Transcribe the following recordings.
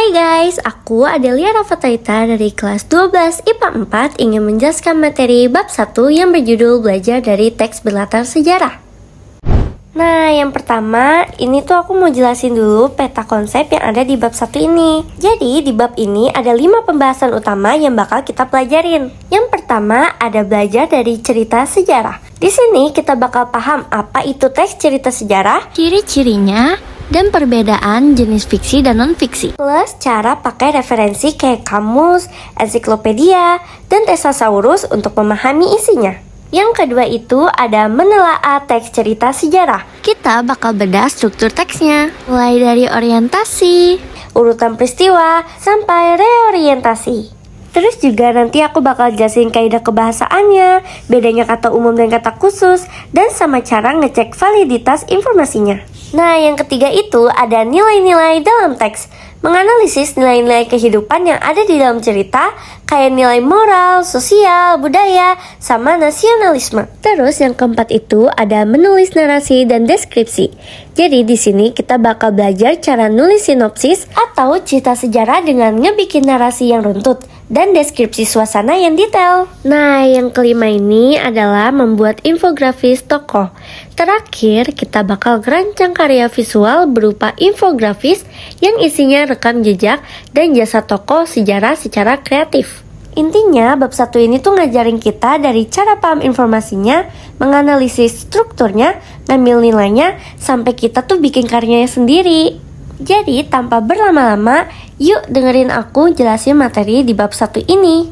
Hai guys, aku Adelia Rafataita dari kelas 12 IPA 4 ingin menjelaskan materi bab 1 yang berjudul belajar dari teks berlatar sejarah. Nah, yang pertama, ini tuh aku mau jelasin dulu peta konsep yang ada di bab 1 ini. Jadi, di bab ini ada 5 pembahasan utama yang bakal kita pelajarin. Yang pertama, ada belajar dari cerita sejarah. Di sini kita bakal paham apa itu teks cerita sejarah, ciri-cirinya, dan perbedaan jenis fiksi dan non-fiksi. Plus cara pakai referensi kayak kamus, ensiklopedia, dan tesasaurus untuk memahami isinya. Yang kedua itu ada menelaah teks cerita sejarah. Kita bakal bedah struktur teksnya, mulai dari orientasi, urutan peristiwa, sampai reorientasi. Terus juga nanti aku bakal jelasin kaidah kebahasaannya, bedanya kata umum dan kata khusus, dan sama cara ngecek validitas informasinya. Nah, yang ketiga itu ada nilai-nilai dalam teks. Menganalisis nilai-nilai kehidupan yang ada di dalam cerita, kayak nilai moral, sosial, budaya, sama nasionalisme. Terus yang keempat itu ada menulis narasi dan deskripsi. Jadi di sini kita bakal belajar cara nulis sinopsis atau cerita sejarah dengan ngebikin narasi yang runtut dan deskripsi suasana yang detail. Nah, yang kelima ini adalah membuat infografis tokoh. Terakhir, kita bakal ngerancang karya visual berupa infografis yang isinya rekam jejak dan jasa tokoh sejarah secara kreatif. Intinya, bab 1 ini tuh ngajarin kita dari cara paham informasinya, menganalisis strukturnya, ngambil nilainya, sampai kita tuh bikin karyanya sendiri. Jadi, tanpa berlama-lama, yuk dengerin aku jelasin materi di bab 1 ini.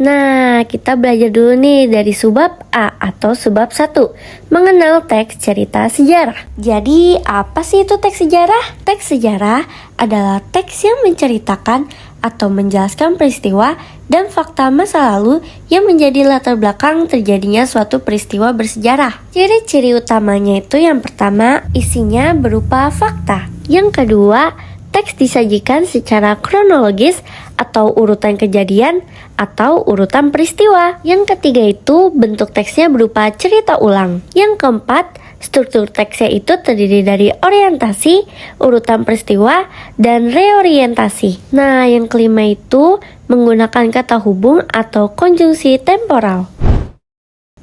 Nah, kita belajar dulu nih dari subbab A atau subbab 1, mengenal teks cerita sejarah. Jadi, apa sih itu teks sejarah? Teks sejarah adalah teks yang menceritakan atau menjelaskan peristiwa dan fakta masa lalu yang menjadi latar belakang terjadinya suatu peristiwa bersejarah. Ciri-ciri utamanya itu yang pertama, isinya berupa fakta. Yang kedua, teks disajikan secara kronologis atau urutan kejadian atau urutan peristiwa. Yang ketiga itu bentuk teksnya berupa cerita ulang. Yang keempat, struktur teksnya itu terdiri dari orientasi, urutan peristiwa, dan reorientasi. Nah, yang kelima itu menggunakan kata hubung atau konjungsi temporal.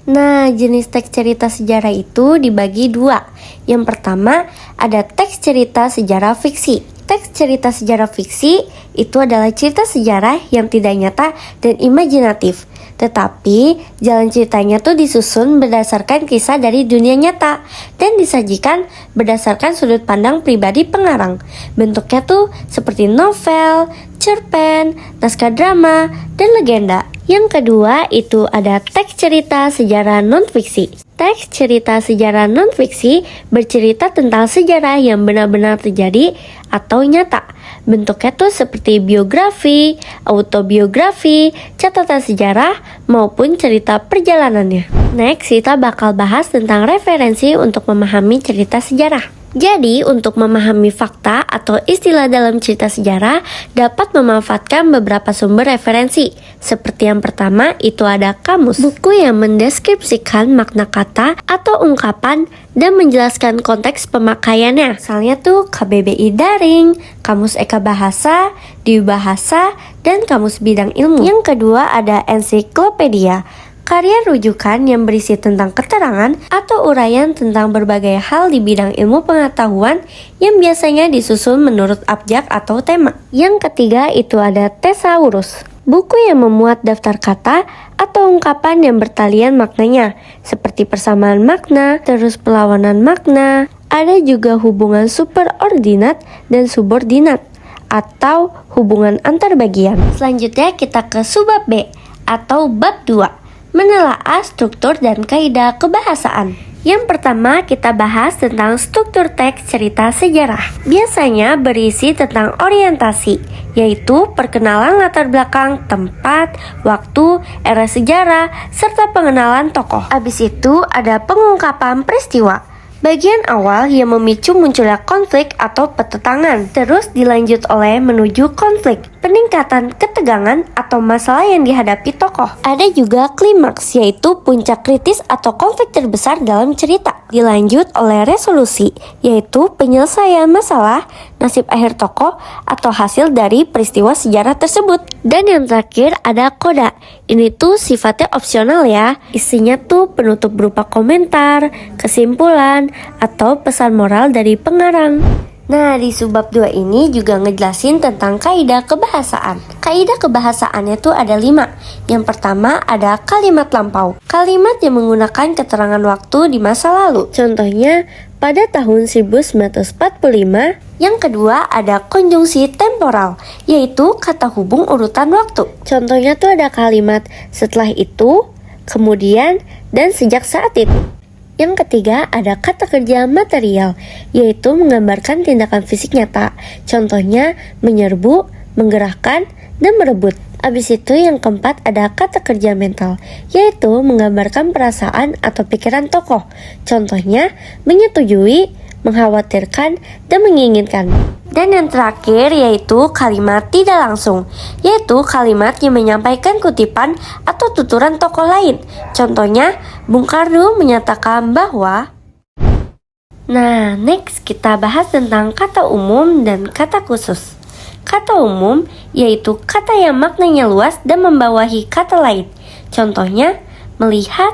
Nah, jenis teks cerita sejarah itu dibagi dua. Yang pertama, ada teks cerita sejarah fiksi. Teks cerita sejarah fiksi itu adalah cerita sejarah yang tidak nyata dan imajinatif. Tetapi jalan ceritanya tuh disusun berdasarkan kisah dari dunia nyata dan disajikan berdasarkan sudut pandang pribadi pengarang. Bentuknya tuh seperti novel, cerpen, naskah drama, dan legenda. Yang kedua itu ada teks cerita sejarah non-fiksi. Teks cerita sejarah non-fiksi bercerita tentang sejarah yang benar-benar terjadi atau nyata. Bentuknya tuh seperti biografi, autobiografi, catatan sejarah, maupun cerita perjalanannya. Next, kita bakal bahas tentang referensi untuk memahami cerita sejarah. Jadi, untuk memahami fakta atau istilah dalam cerita sejarah dapat memanfaatkan beberapa sumber referensi. Seperti yang pertama, itu ada kamus, buku yang mendeskripsikan makna kata atau ungkapan dan menjelaskan konteks pemakaiannya. Misalnya tuh KBBI Daring, Kamus Eka Bahasa, Dewi Bahasa, dan Kamus Bidang Ilmu. Yang kedua ada ensiklopedia, karya rujukan yang berisi tentang keterangan atau uraian tentang berbagai hal di bidang ilmu pengetahuan yang biasanya disusun menurut abjad atau tema. Yang ketiga itu ada tesaurus, buku yang memuat daftar kata atau ungkapan yang bertalian maknanya, seperti persamaan makna, terus perlawanan makna. Ada juga hubungan superordinat dan subordinat, atau hubungan antar bagian. Selanjutnya kita ke subbab B atau bab 2. Menelaah struktur dan kaidah kebahasaan. Yang pertama kita bahas tentang struktur teks cerita sejarah. Biasanya berisi tentang orientasi, yaitu perkenalan latar belakang, tempat, waktu, era sejarah, serta pengenalan tokoh. Habis itu ada pengungkapan peristiwa, bagian awal yang memicu munculnya konflik atau pertentangan, terus dilanjut oleh menuju konflik. peningkatan ketegangan atau masalah yang dihadapi tokoh. Ada juga klimaks, yaitu puncak kritis atau konflik terbesar dalam cerita. Dilanjut oleh resolusi, yaitu penyelesaian masalah, nasib akhir tokoh, atau hasil dari peristiwa sejarah tersebut. Dan yang terakhir ada koda. Ini tuh sifatnya opsional ya. Isinya tuh penutup berupa komentar, kesimpulan, atau pesan moral dari pengarang. Nah, di subbab 2 ini juga ngejelasin tentang kaidah kebahasaan. Kaidah kebahasaannya tuh ada 5. Yang pertama ada kalimat lampau. Kalimat yang menggunakan keterangan waktu di masa lalu. Contohnya, pada tahun 1945. Yang kedua ada konjungsi temporal, yaitu kata hubung urutan waktu. Contohnya tuh ada kalimat setelah itu, kemudian, dan sejak saat itu. Yang ketiga ada kata kerja material, yaitu menggambarkan tindakan fisik nyata. Contohnya menyerbu, menggerakkan, dan merebut. Abis itu yang keempat ada kata kerja mental, yaitu menggambarkan perasaan atau pikiran tokoh. Contohnya menyetujui, mengkhawatirkan, dan menginginkan. Dan yang terakhir yaitu kalimat tidak langsung, yaitu kalimat yang menyampaikan kutipan atau tuturan tokoh lain. Contohnya, Bung Karno menyatakan bahwa. Nah, next kita bahas tentang kata umum dan kata khusus. Kata umum yaitu kata yang maknanya luas dan membawahi kata lain. Contohnya, melihat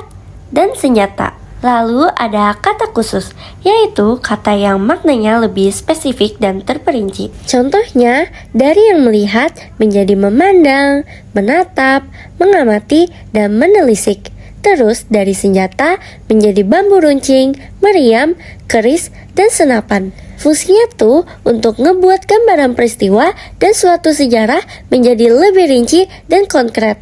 dan senjata. Lalu ada kata khusus, yaitu kata yang maknanya lebih spesifik dan terperinci. Contohnya, dari yang melihat menjadi memandang, menatap, mengamati, dan menelisik. Terus dari senjata menjadi bambu runcing, meriam, keris, dan senapan. Fungsinya tuh untuk ngebuat gambaran peristiwa dan suatu sejarah menjadi lebih rinci dan konkret.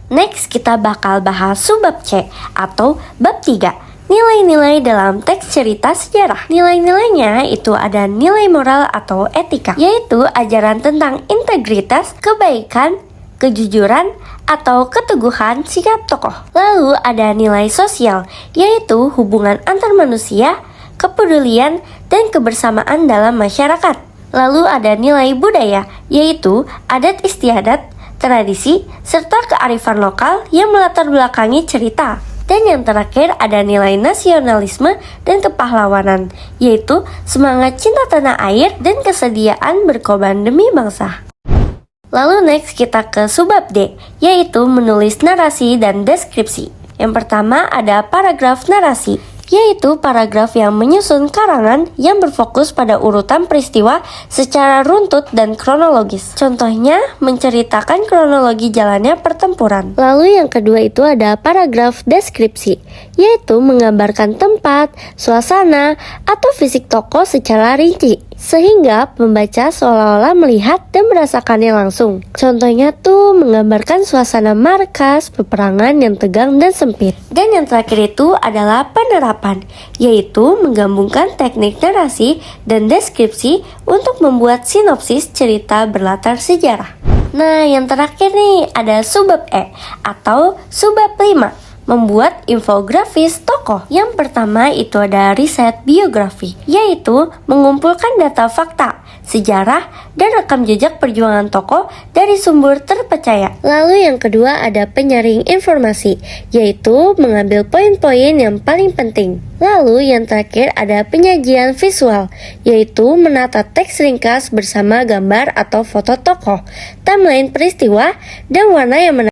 Next kita bakal bahas subbab C atau bab 3. Nilai-nilai dalam teks cerita sejarah. Nilai-nilainya itu ada nilai moral atau etika, yaitu ajaran tentang integritas, kebaikan, kejujuran, atau keteguhan sikap tokoh. Lalu ada nilai sosial, yaitu hubungan antar manusia, kepedulian, dan kebersamaan dalam masyarakat. Lalu ada nilai budaya, yaitu adat istiadat, tradisi, serta kearifan lokal yang melatar belakangi cerita. Dan yang terakhir ada nilai nasionalisme dan kepahlawanan, yaitu semangat cinta tanah air dan kesediaan berkorban demi bangsa. Lalu next kita ke subbab D, yaitu menulis narasi dan deskripsi. Yang pertama ada paragraf narasi, yaitu paragraf yang menyusun karangan yang berfokus pada urutan peristiwa secara runtut dan kronologis. Contohnya, menceritakan kronologi jalannya pertempuran. Lalu yang kedua itu ada paragraf deskripsi, yaitu menggambarkan tempat, suasana, atau fisik tokoh secara rinci, sehingga pembaca seolah-olah melihat dan merasakannya langsung. Contohnya tuh menggambarkan suasana markas, peperangan yang tegang dan sempit. Dan yang terakhir itu adalah penerapan, yaitu menggabungkan teknik narasi dan deskripsi untuk membuat sinopsis cerita berlatar sejarah. Nah, yang terakhir nih ada subbab E atau subbab 5. Membuat infografis tokoh. Yang pertama itu ada riset biografi, yaitu mengumpulkan data fakta, sejarah, dan rekam jejak perjuangan tokoh dari sumber terpercaya. Lalu yang kedua ada penyaring informasi, yaitu mengambil poin-poin yang paling penting. Lalu yang terakhir ada penyajian visual, yaitu menata teks ringkas bersama gambar atau foto tokoh, timeline peristiwa, dan warna yang menarik.